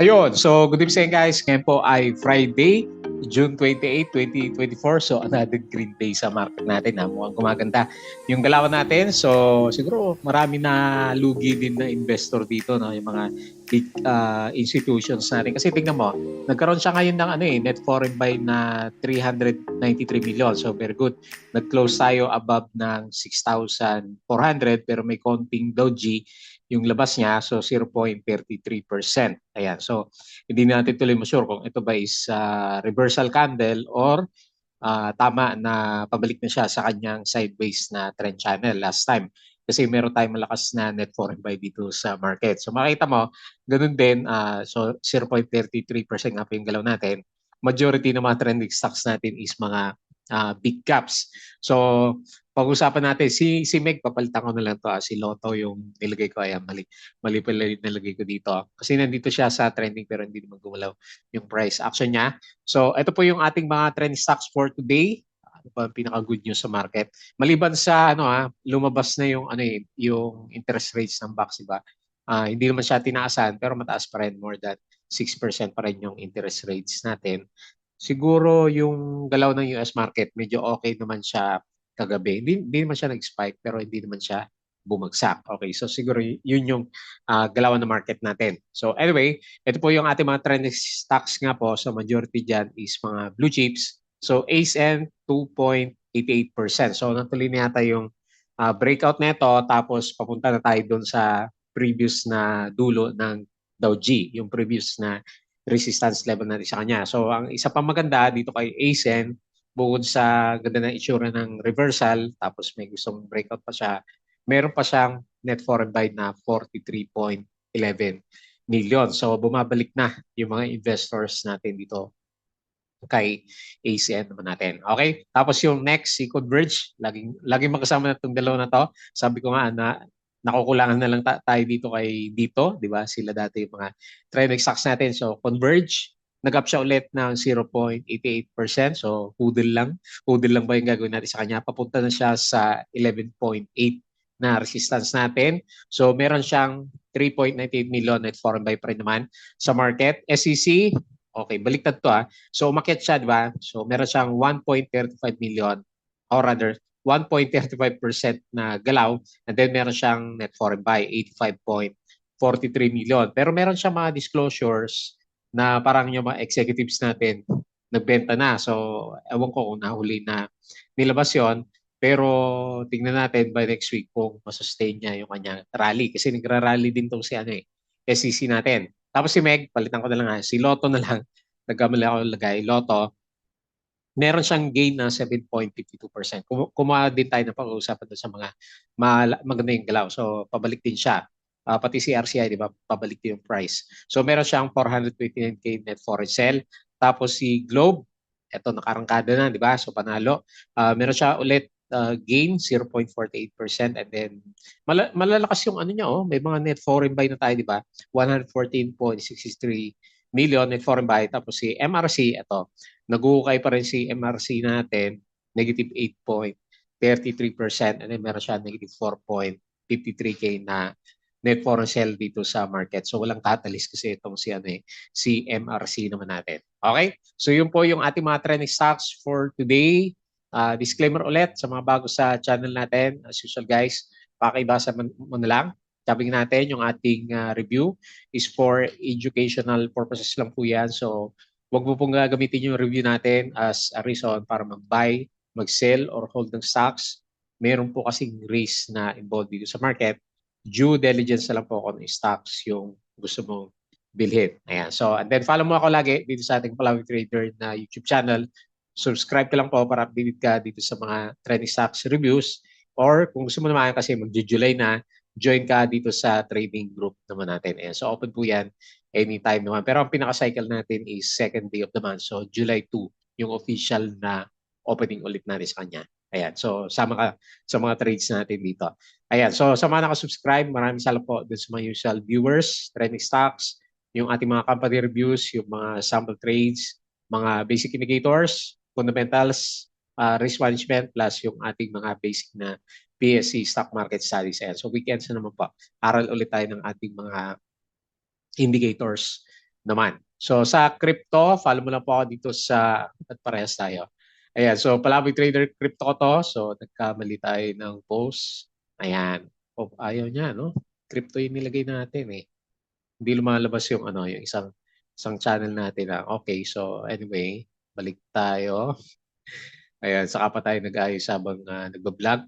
Ayun, so good evening guys. Ngayon po ay Friday, June 28, 2024. So another green day sa market natin. Mukhang gumaganda yung galawan natin. So siguro marami na lugi din na investor dito, no? Yung mga big institutions natin. Kasi tingnan mo, nagkaroon siya ngayon ng net foreign buy na 393 million. So very good. Nag-close tayo above ng 6,400 pero may konting doji yung labas niya, so 0.33%. Ayan, so hindi natin tuloy sure kung ito ba is reversal candle or tama na pabalik na siya sa kanyang sideways na trend channel last time. Kasi meron tayong malakas na net foreign buy dito sa market. So makita mo, ganun din, so 0.33% nga po yung galaw natin. Majority ng mga trending stocks natin is mga big caps. So pag-usapan natin, si Meg, papalitan ko na lang to. Si Lotto yung nilagay ko. Ayan, mali pala yung nilagay ko dito. Kasi nandito siya sa trending pero hindi naman gumalaw yung price action niya. So ito po yung ating mga trend stocks for today. Ano pa ang pinaka-good news sa market? Maliban sa lumabas na yung interest rates ng BACS, diba? Hindi naman siya tinaasan pero mataas pa rin, more than 6% pa rin yung interest rates natin. Siguro yung galaw ng US market, medyo okay naman siya kagabi. Hindi naman siya nag-spike pero hindi naman siya bumagsak. Okay, so siguro yun yung galawan ng market natin. So anyway, ito po yung ating mga trending stocks nga po. So majority dyan is mga blue chips. So ASN 2.88%. So natuloy na yata yung breakout nito, tapos papunta na tayo doon sa previous na dulo ng Dow G, yung previous na resistance level natin sa kanya. So ang isa pa maganda dito kay ASN, bukod sa ganda ng itsura ng reversal, tapos may gustong breakout pa siya, meron pa siyang net foreign buy na 43.11 million. So bumabalik na yung mga investors natin dito kay ACN naman natin. Okay? Tapos yung next, si Converge, laging magkasama na itong dalawa na to. Sabi ko nga na nakukulangan na lang tayo dito kay dito, di ba? Sila dati yung mga trending stocks natin. So Converge, nag-up siya ulit ng 0.88%. So hudol lang. Hudol lang ba yung gagawin natin sa kanya? Papunta na siya sa 11.8 na resistance natin. So meron siyang 3.98 million net foreign buy pa rin naman sa market. SEC, okay, baliktad to . So umakyat siya, di ba? So meron siyang 1.35 million or rather 1.35% na galaw, and then meron siyang net foreign buy 85.43 million. Pero meron siyang mga disclosures na parang yung mga executives natin nagbenta na. So ewan ko kung nahuli na nilabas yon. Pero tingnan natin by next week kung masustain niya yung kanyang rally. Kasi nagra-rally din tong SEC natin. Tapos si Meg, palitan ko na lang si Lotto na lang. Nagkamali ako lagay. Lotto, meron siyang gain na 7.52%. Kumuha din tayo na pag-uusapan doon sa mga maganda yung galaw. So pabalik din siya. Pati si RCI, di ba, pabalik din yung price. So meron siyang 429k net foreign sell. Tapos si Globe, eto nakarangkada na, di ba? So panalo. Meron siya ulit gain 0.48%, and then malalakas yung niya, may mga net foreign buy na tayo, di ba? 114.63 million net foreign buy. Tapos si MRC, ito, nag-uukay pa rin si MRC natin, negative 8.33%, and then meron siya negative 4.53k na net foreign sell dito sa market. So walang catalyst kasi itong si MRC naman natin. Okay? So yun po yung ating mga trending stocks for today. Disclaimer ulit sa mga bago sa channel natin. As usual guys, pakibasa mo na lang. Sabi natin, yung ating review is for educational purposes lang po yan. So wag mo pong gagamitin yung review natin as a reason para mag-buy, mag-sell, or hold ng stocks. Meron po kasing risk na involved dito sa market. Due diligence na lang po kung stocks yung gusto mong bilhin. Ayan. So, and then follow mo ako lagi dito sa ating Palawi Trader na YouTube channel. Subscribe ka lang po para update ka dito sa mga trending stocks reviews. Or kung gusto mo naman kasi mag-July na, join ka dito sa trading group naman natin. Ayan. So, open po yan anytime naman. Pero ang pinaka-cycle natin is second day of the month. So, July 2, yung official na opening ulit natin sa kanya. Ayan. So, sama ka sa mga trades natin dito. Ayan. So, sa mga nakasubscribe, maraming salamat po dun sa mga usual viewers, trending stocks, yung ating mga company reviews, yung mga sample trades, mga basic indicators, fundamentals, risk management, plus yung ating mga basic na PSC stock market studies. Ayan. So, weekends na naman po. Aral ulit tayo ng ating mga indicators naman. So sa crypto, follow mo lang po ako dito sa at parehas tayo. Ayan, so Palaboy Trader Crypto ko to. So nagkamali tayo ng post. Ayan. Oh, ayaw niya, no? Crypto yung nilagay natin eh. Hindi lumalabas yung ano, yung isang channel natin na. Okay, so anyway, balik tayo. Ayan, saka pa tayo nag-ayos habang nagbablog.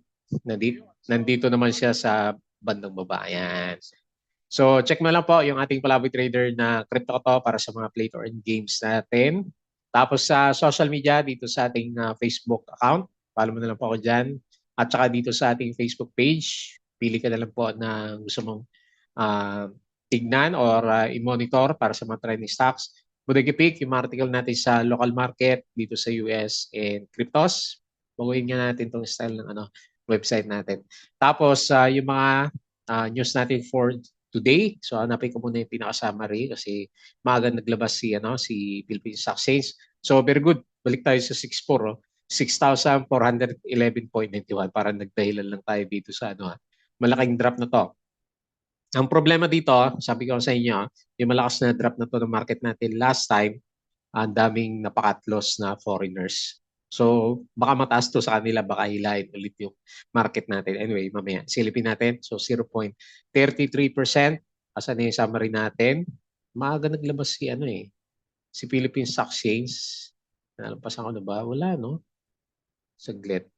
Nandito naman siya sa bandang baba. Ayan. So, check mo lang po yung ating Palaboy Trader na crypto to para sa mga play to earn games natin. Tapos sa social media, dito sa ating Facebook account, follow mo na lang po ako dyan. At saka dito sa ating Facebook page, pili ka na lang po na gusto mong uh, tignan or i-monitor para sa mga trending stocks. Bodega Peak, yung article natin sa local market dito sa US and cryptos. Baguhin nga natin itong style ng website natin. Tapos yung mga news natin for today. So hanapin ko muna yung pinaka-summary kasi maaga naglabas si Philippine Stock Exchange. So very good. Balik tayo sa 6.4, 6,411.91. Parang nagdahilan lang tayo dito sa malaking drop na to. Ang problema dito, sabi ko sa inyo, yung malakas na drop na to ng market natin last time, ang daming napakat-loss na foreigners. So, baka mataas to sa kanila, baka hilahin ulit yung market natin. Anyway, mamaya, silipin natin. So, 0.33%. Asan na yung summary natin? Maaga naglabas si Philippine Stock Exchange. Nalampasan ko na ba? Wala, no? Saglit.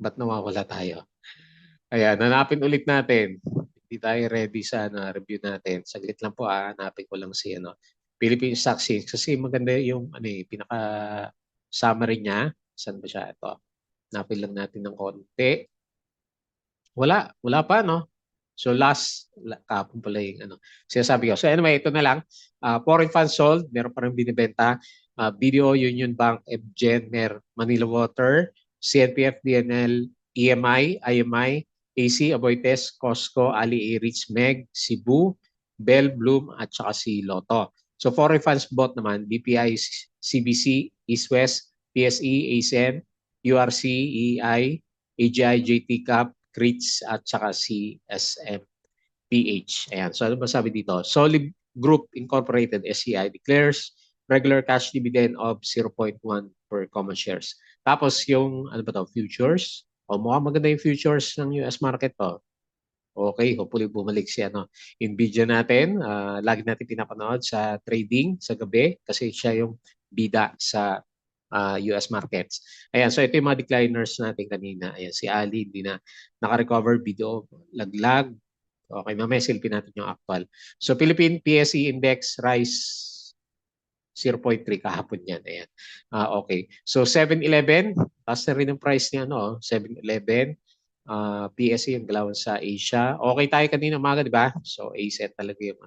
Ba't nawawala tayo? Ayan, hanapin ulit natin. Hindi tayo ready sa review natin. Saglit lang po, hanapin ko lang si Philippine Stock Exchange kasi maganda yung pinaka summary niya. Saan ba siya? Ito. Hanapin lang natin ng konti. Wala pa, no? So kapon pala yung sinasabi ko. So anyway, ito na lang. Foreign funds sold, meron pa rin binibenta. BDO, Union Bank, FGen, Manila Water, CNPF, DNL, EMI, IMI, AC, Aboitiz, Costco, Ali Rich, Meg, Cebu, Bell, Bloom, at saka si Lotto. So foreign funds bought naman, BPI, CBC, East West, PSE, ASEAN, URC, EI, AGI, JT Cap, CRITS, at saka si SMPH. Ayan. So ano ba sabi dito? Solid Group Incorporated, SCI, declares regular cash dividend of 0.1 per common shares. Tapos yung, futures. O mukhang maganda yung futures ng US market to. Okay, hopefully bumalik si Nvidia natin. Lagi natin pinapanood sa trading sa gabi kasi siya yung bida sa US markets. Ayan, so ito yung mga decliners natin kanina. Ayan, si Ali, hindi na naka-recover, video, laglag. Okay, mamaya silpin natin yung actual. So Philippine PSE Index rise 0.3 kahapon yan. Ayan. Okay. So 7-Eleven, taas na rin ang price niya, 7-Eleven. PSE yung galawan sa Asia. Okay tayo kanina umaga, di ba? So ASET talaga yung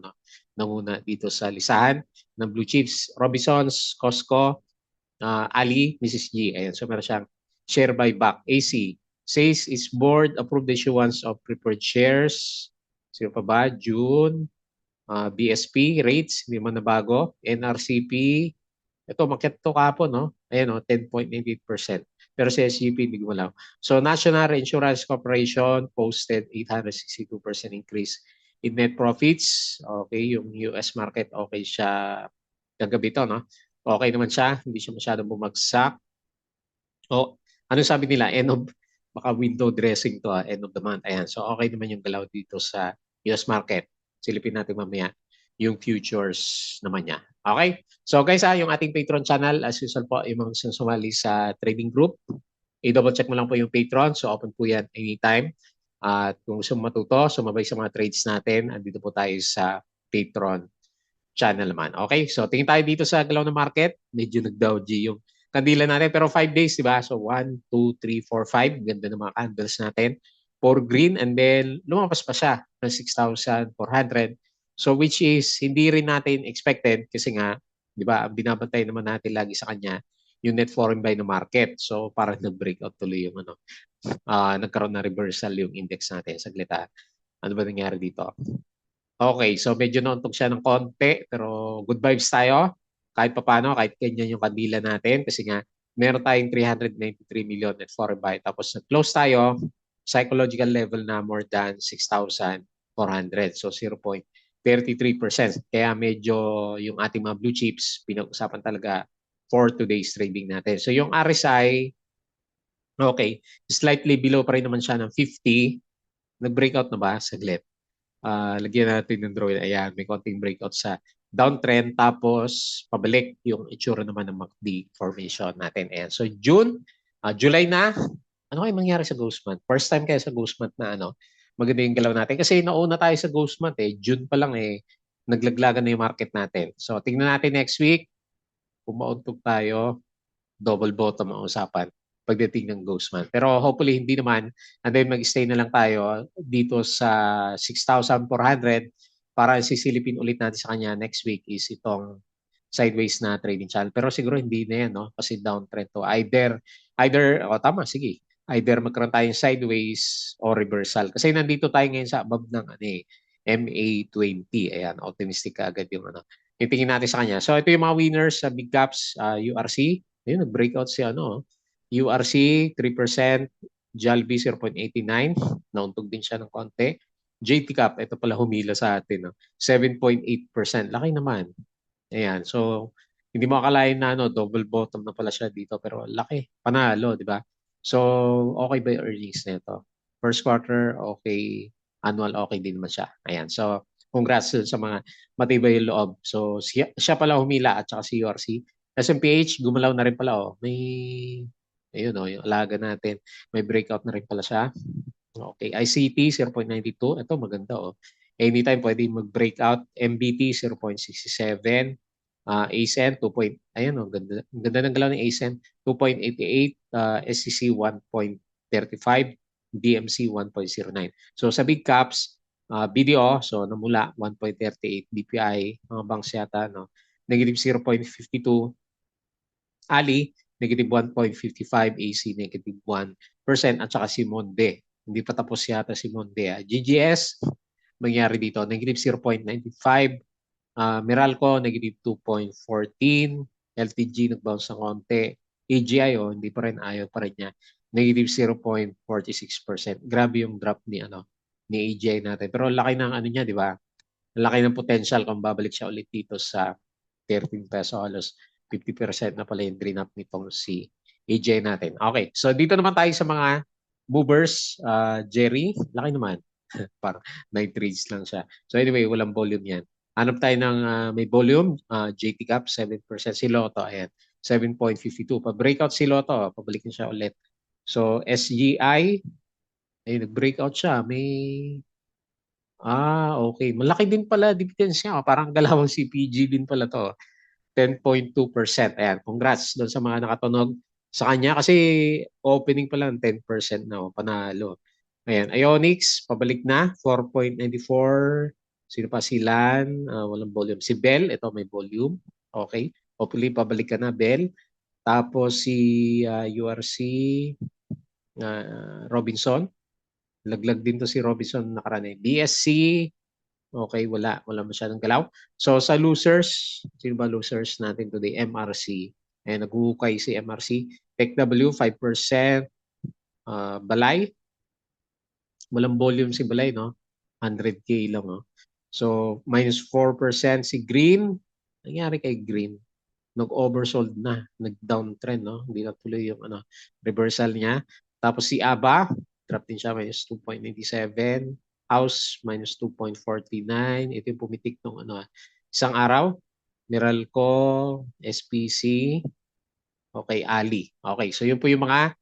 nanguna dito sa lisahan ng blue chips. Robinsons, Costco, Ali, Mrs. G. Ayan. So meron siyang share buyback. AC says its board approved the issuance of preferred shares. Sino pa ba? June. BSP rates, hindi man nabago. NRCP, ito, makiat to kapon, no? Ayan, 10.98%. Pero sa SGP, hindi ko malaw. So, National Insurance Corporation posted 862% increase in net profits. Okay, yung US market, okay siya kagabi to, no? Okay naman siya, hindi siya masyadong bumagsak. O, ano sabi nila? Baka window dressing to, end of the month. Ayan, so okay naman yung galaw dito sa US market. Silipin natin mamaya yung futures naman niya. Okay? So guys, yung ating Patreon channel, as usual po, yung mga gusto sumali sa trading group, i-double check mo lang po yung Patreon. So open po yan anytime. At kung gusto mo matuto, sumabay sa mga trades natin, andito po tayo sa Patreon channel naman. Okay? So tingin tayo dito sa galaw ng market. Medyo nag-doji yung kandila natin. Pero 5 days, di ba? So 1, 2, 3, 4, 5. Ganda ng mga candles natin. 4 green and then lumabas pa siya ng 6,400. So which is hindi rin natin expected kasi nga, di ba, ang binabantay naman natin lagi sa kanya yung net foreign buy na market. So parang nag-breakout tuloy yung nagkaroon na reversal yung index natin. Saglit ano ba nangyari dito? Okay, so medyo nauntog siya ng konti pero good vibes tayo. Kahit papano, kahit ganyan yung kandila natin kasi nga meron tayong 393 million net foreign buy. Tapos nag-close tayo, psychological level na more than 6,400. So 0.3 33%. Kaya medyo yung ating mga blue chips, pinag-usapan talaga for today's trading natin. So yung RSI, okay, slightly below pa rin naman siya ng 50. Nag-breakout na ba? Saglit. Lagyan natin ng drawing. Ayan, may konting breakout sa downtrend. Tapos, pabalik yung itsura naman ng MACD formation natin. Ayan. So, July na. Ano kayo mangyari sa Ghost Month? First time kaya sa Ghost Month na maganda yung galaw natin. Kasi nauna tayo sa Ghost Month June pa lang naglaglagan na yung market natin. So, tingnan natin next week. Kung mauntog tayo, double bottom ang usapan pagdating ng Ghost Month. Pero hopefully hindi naman. And then mag-stay na lang tayo dito sa 6,400 para sisilipin ulit natin sa kanya next week is itong sideways na trading channel. Pero siguro hindi na yan, no? Kasi downtrend to. Tama, sige. Either magkaroon tayong sideways o reversal. Kasi nandito tayo ngayon sa above ng MA20. Ayan, optimistic ka agad yung yung tingin natin sa kanya. So ito yung mga winners sa big caps, URC. Ayun, nag-breakout si URC 3%, Jollibee 0.89, nauntog din siya ng konti. JT Cap, ito pala humila sa atin, 7.8%. Laki naman. Ayan, so hindi mo akalain na double bottom na pala siya dito pero laki, panalo, di ba? So, okay ba yung earnings nito? First quarter, okay. Annual, okay din naman siya. Ayan, so congrats sa mga matibay yung loob. So, siya pala humila at saka si URC. SMPH, gumalaw na rin pala, ayun, yung alaga natin. May breakout na rin pala siya. Okay, ICT 0.92. Ito maganda, Anytime pwede mag-breakout. MBT 0.67. ASEN 2. Ayan, ganda, ganda ng galaw ng ASEN 2.88. SCC 1.35. DMC 1.09. So sa big caps, BDO, so namula 1.38. BPI, mga banks yata, negative 0.52. Ali, negative 1.55, AC negative 1%, at saka si Monde. Hindi pa tapos yata si Monde. GGS, mangyari dito, negative 0.95. Meralco, negative 2.14. LTG, nag-bounce ng konti. AGI, hindi pa rin, ayaw pa rin niya. Negative 0.46%. Grabe yung drop ni AGI natin. Pero laki ng niya, di ba? Laki ng potential kung babalik siya ulit dito sa 13 peso, halos 50% na pala yung drain up nitong si AJ natin. Okay, so dito naman tayo sa mga movers. Jerry, laki naman. Parang 9 trades lang siya. So anyway, walang volume yan. Hanap tayo ng may volume. JT Cap, 7%. Si Lotto, ayan, 7.52. Pa-breakout si Lotto, pabalikin siya ulit. So SGI, ay nag-breakout siya. Okay. Malaki din pala dividends niya. Parang dalawang CPG din pala to. 10.2%. Ayan, congrats doon sa mga nakatunog sa kanya kasi opening pa lang 10% na, panalo. Ayan, Ionix, pabalik na, 4.94. Sino pa? Si Lan, walang volume. Si Bell, ito may volume. Okay. Hopefully, pabalik ka na, Bell. Tapos si URC, Robinson. Laglag din to si Robinson nakaraan. BSC, okay, wala masyadong galaw. So sa losers, sino ba losers natin today? MRC. Naghuhukay si MRC. TechW 5%. Balay, walang volume si Balay, no? 100K lang, no? So minus 4% si Green. Nangyari kay Green? Nag-oversold na, nag-downtrend, no? Hindi na tuloy yung reversal niya. Tapos si ABA, drop din siya, minus 2.97. House, minus 2.49. Ito yung pumitik ng isang araw. Meralco, SPC, okay, Ali. Okay, so yun po yung mga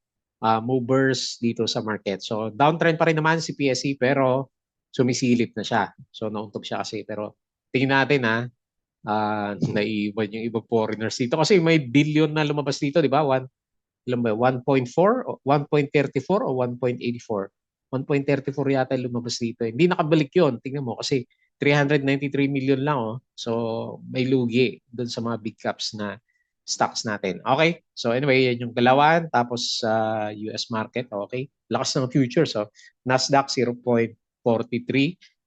movers dito sa market. So downtrend pa rin naman si PSE pero sumisilip na siya. So nauntog siya kasi. Pero tingnan natin naiwan yung ibang foreigners dito kasi may billion na lumabas dito, di ba? 1.4 o 1.34 o 1.84? 1.34 yata lumabas dito. Hindi nakabalik yun. Tingnan mo kasi 393 million lang, So may lugi doon sa mga big caps na stocks natin. Okay? So anyway, yan yung galawan. Tapos sa US market, okay? Lakas ng futures, Nasdaq 0.43,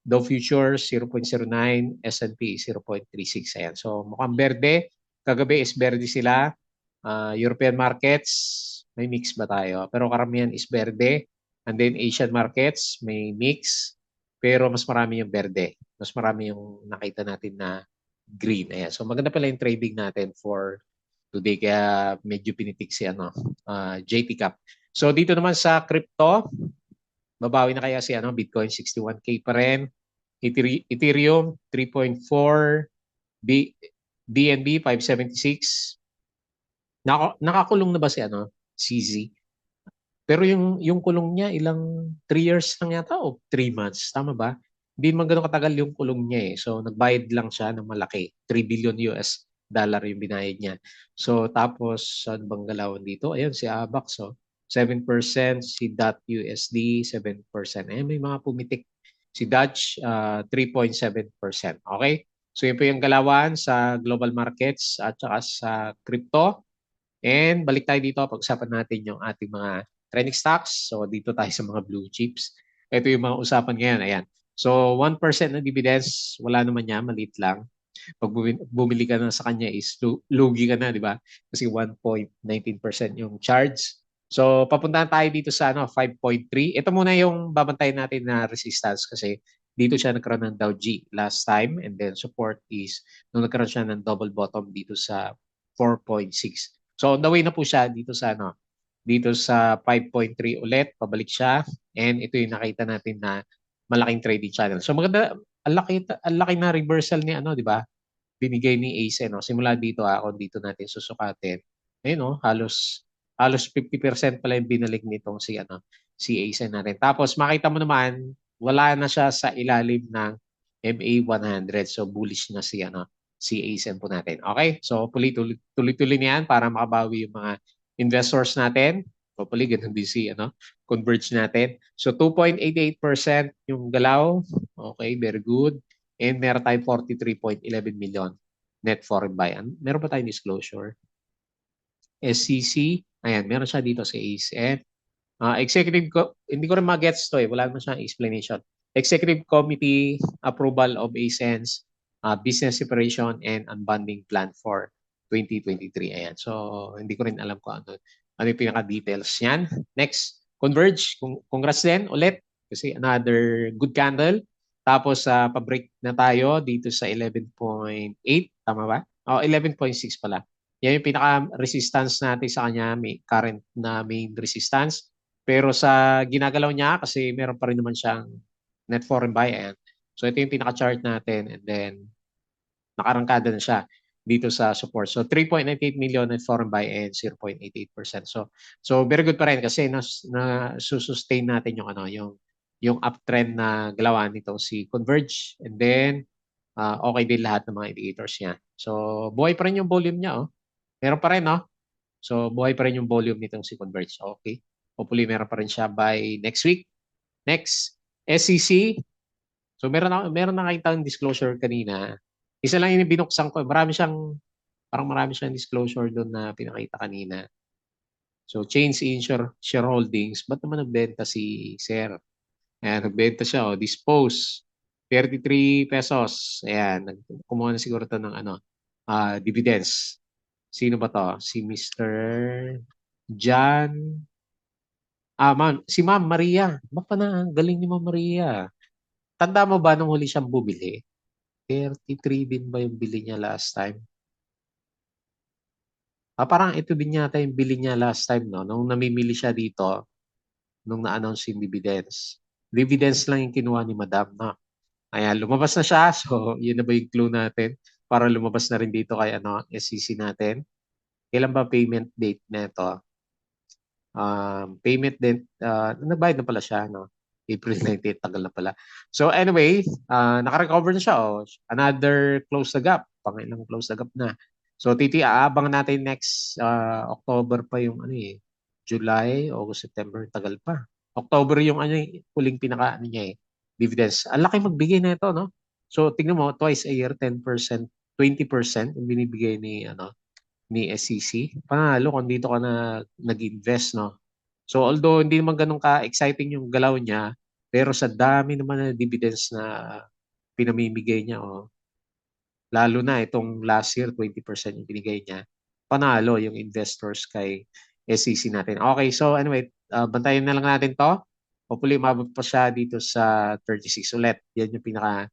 Dow Futures 0.09, S&P 0.36. Ayan. So mukhang berde. Kagabi is berde sila. European markets, may mix ba tayo? Pero karamihan is berde. And then Asian markets, may mix. pero mas marami yung verde. Mas marami yung nakita natin na green. Ayan. So maganda pala yung trading natin for today. Kaya medyo pinitik si JT Cap. So dito naman sa crypto, babawi na kaya si Bitcoin 61K pa rin. Ethereum 3.4, BNB 576. Nakakulong na ba si CZ? Pero yung kulong niya ilang 3 years lang yata o 3 months, tama ba? Hindi man gano'n katagal yung kulong niya eh. So nagbayad lang siya ng malaki, 3 billion US dollar yung binayad niya. So tapos ano bang galawan dito? Ayun si Abax, so 7%, si USD 7%. Eh may mga pumitik. Si Dutch 3.7%. Okay? So yun po yung galawan sa global markets at saka sa crypto. And balik tayo dito, pag-usapan natin yung ating mga trending stocks. So dito tayo sa mga blue chips. Ito yung mga usapan ngayon. Ayan. So 1% na dividends, wala naman niya, maliit lang. Pag bumili ka na sa kanya is lugi ka na, di ba? Kasi 1.19% yung charge. So papuntahan tayo dito sa 5.3. Ito muna yung babantayan natin na resistance kasi dito siya nagkaroon ng Dow G last time, and then support is nung nagkaroon siya ng double bottom dito sa 4.6. So on the way na po siya dito sa 5.3 ulit, pabalik siya, and ito yung nakita natin na malaking trading channel. So maganda, ang laki na reversal ni di ba? Binigay ni Ace, no? Simula dito kung dito natin susukatin. Ayun, no? Halos 50% pala yung binalik nitong si Ace natin. Tapos makita mo naman, wala na siya sa ilalim ng MA100. So bullish na si Ace po natin. Okay? So tuloy-tuloy niyan para makabawi yung mga investors natin. Hopefully, ganun din si Converge natin. So 2.88% yung galaw. Okay, very good. And meron tayong 43.11 million net foreign buy. Meron pa tayong disclosure. SCC, ayan, meron siya dito sa ACE. Executive, hindi ko rin mag-gets to wala naman siyang explanation. Executive Committee Approval of ASENS Business Separation and Unbundling Plan for 2023. Ayan. So, hindi ko rin alam kung ano yung pinaka-details yan. Next, Converge. Congrats din ulit kasi another good candle. Tapos, pa-break na tayo dito sa 11.8. Tama ba? 11.6 pala. Yan yung pinaka-resistance natin sa kanya, may current na main resistance. Pero sa ginagalaw niya, kasi meron pa rin naman siyang net foreign buy. Ayan. So ito yung pinaka-chart natin, and then nakarangkada na siya dito sa support. So 3.98 million net foreign buy and 0.88%. So very good pa rin kasi na sustain natin yung uptrend na galawan nitong si Converge, and then okay din lahat ng mga indicators niya. So buhay pa rin yung volume niya, oh. Meron pa rin, no? So buhay pa rin yung volume nitong si Converge. Okay. Hopefully meron pa rin siya by next week. Next, SEC. So meron nakita ng disclosure kanina. Isa lang yung binuksan ko. Marami siyang disclosure doon na pinakita kanina. So change in shareholdings. Ba't naman nagbenta si Sir? Ayan, nagbenta siya. Dispose. 33 pesos. Ayan, kumuha na siguro ito ng dividends. Sino ba to? Si Mr. John. Si Ma'am Maria. Baka na, galing ni Ma'am Maria. Tanda mo ba nung huli siyang bumili? 33 din ba yung bili niya last time? Parang ito din yata yung bili niya last time, no? Nung namimili siya dito, nung na-announce yung dividends. Dividends lang yung kinuha ni Madam, no? Ayan, lumabas na siya. So, yun na ba yung clue natin? Para lumabas na rin dito kay SEC natin. Kailan ba payment date na ito? Payment din, nagbayad na pala siya, no? April 19, tagal na pala. So anyway, naka-recover na siya. Another close the gap. Pangilang close the gap na. So abangan natin next October pa yung July, August, September, tagal pa. October yung huling pinaka niya dividends. Ang laki magbigay na ito, no? So tingnan mo, twice a year, 10%, 20% yung binibigay ni SEC. Panalo kung dito ka na nag-invest, no? So although hindi naman ganun ka-exciting yung galaw niya, pero sa dami naman na dividends na pinamimigay niya, lalo na itong last year, 20% yung binigay niya, panalo yung investors kay SEC natin. Okay, so anyway, bantayan na lang natin to. Hopefully, umabot pa siya dito sa 36 ulit. Yan yung pinaka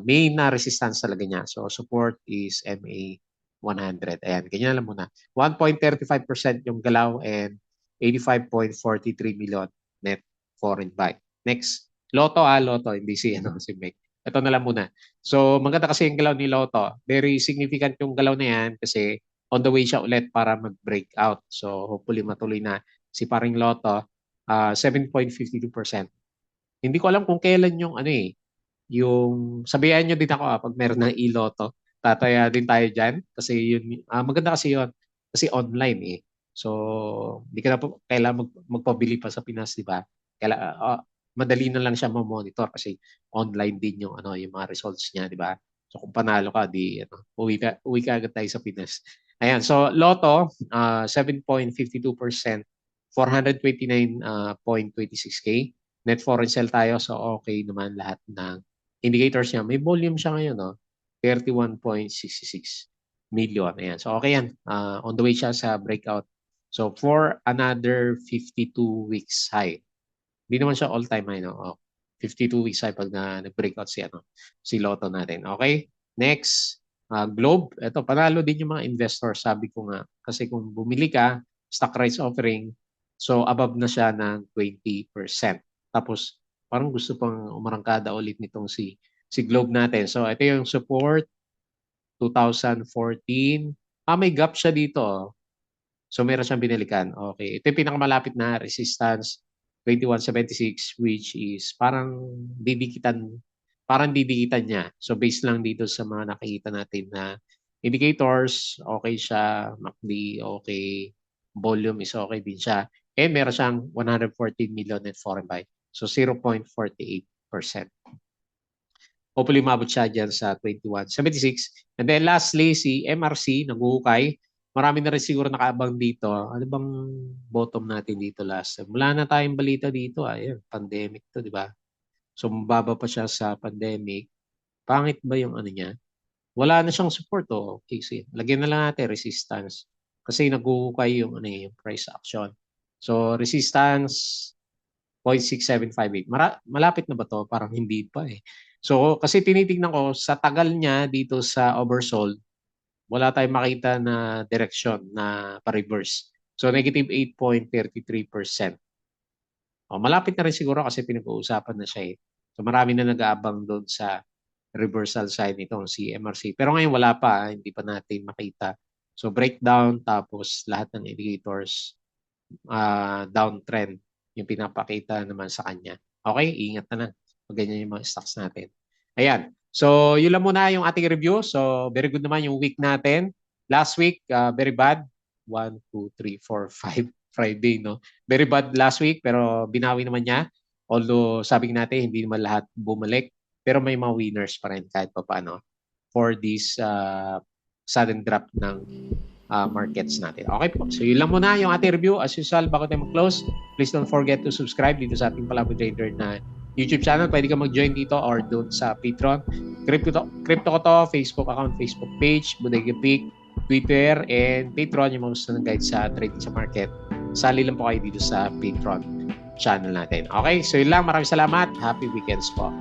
main na resistance talaga niya. So, support is MA 100. Ayan, ganyan lang muna. 1.35% yung galaw and 85.43 million net foreign buy. Next, Lotto Lotto, hindi si, si Meg. Ito na lang muna. So, maganda kasi yung galaw ni Lotto. Very significant yung galaw na yan kasi on the way siya ulit para mag-break out. So, hopefully matuloy na si paring Lotto. 7.52%. Hindi ko alam kung kailan yung yung sabihan nyo din ako pag meron ng iLotto, tataya din tayo dyan kasi yun, maganda kasi yun kasi online So, hindi ka na po kailangan magpabili pa sa Pinas, di ba? Madali na lang siya ma-monitor kasi online din yung yung mga results niya, di ba? So kung panalo ka, uwi ka agad tayo sa Pinas. Ayan, so Lotto, 7.52%, 429.26K. Net foreign sell tayo, so okay naman lahat ng indicators niya. May volume siya ngayon, 31.66 million. Ayan, so okay yan. On the way siya sa breakout. So for another 52 weeks high. Hindi naman siya all-time high, no? 52 weeks high pag nag-breakout si Lotto natin. Okay? Next, Globe. Ito, panalo din yung mga investors. Sabi ko nga, kasi kung bumili ka, stock rights offering, so above na siya ng 20%. Tapos, parang gusto pang umarangkada ulit nitong si Globe natin. So, ito yung support, 2014. May gap siya dito. So, meron siyang binilikan. Okay. Ito yung pinakamalapit na resistance, 2176, which is parang didikitan niya. So, based lang dito sa mga nakikita natin na indicators, okay siya, MACD, okay, volume is okay din siya. And meron siyang 114 million net foreign buy. So, 0.48%. Hopefully, mabot siya dyan sa 2176. And then lastly, si MRC, naghuhukay. Marami na rin siguro nakaabang dito. Ano bang bottom natin dito last time? Wala na tayong balita dito. Ayan, pandemic to, di ba? So, mababa pa siya sa pandemic. Pangit ba yung niya? Wala na siyang support. Okay, so, lagyan na lang natin resistance. Kasi naghuhukay yung, yung price action. So, resistance 0.6758. Malapit na ba to? Parang hindi pa So, kasi tinitingnan ko, sa tagal niya dito sa oversold, wala tayong makita na direksyon na pa-reverse. So, negative 8.33%. Malapit na rin siguro kasi pinag-uusapan na siya So, marami na nag-aabang doon sa reversal side nitong si MRC. Pero ngayon wala pa, hindi pa natin makita. So, breakdown tapos lahat ng indicators downtrend yung pinapakita naman sa kanya. Okay, ingat na lang. Ganyan yung mga stocks natin. Ayan. So, yun lang muna yung ating review. So, very good naman yung week natin. Last week, very bad. 1, 2, 3, 4, 5 Friday, no? Very bad last week, pero binawi naman niya. Although, sabi natin, hindi naman lahat bumalik. Pero may mga winners pa rin kahit pa paano for this sudden drop ng markets natin. Okay po. So yun lang muna yung ating review. As usual, bago tayo mag-close, please don't forget to subscribe dito sa ating Palabra Trader na YouTube channel. Pwede ka mag-join dito or doon sa Patreon. Crypto ko to, Facebook account, Facebook page, Bodega Peak, Twitter, and Patreon yung mga gusto ng guide sa trading sa market. Sali lang po kayo dito sa Patreon channel natin. Okay, so yun lang. Maraming salamat. Happy weekends po.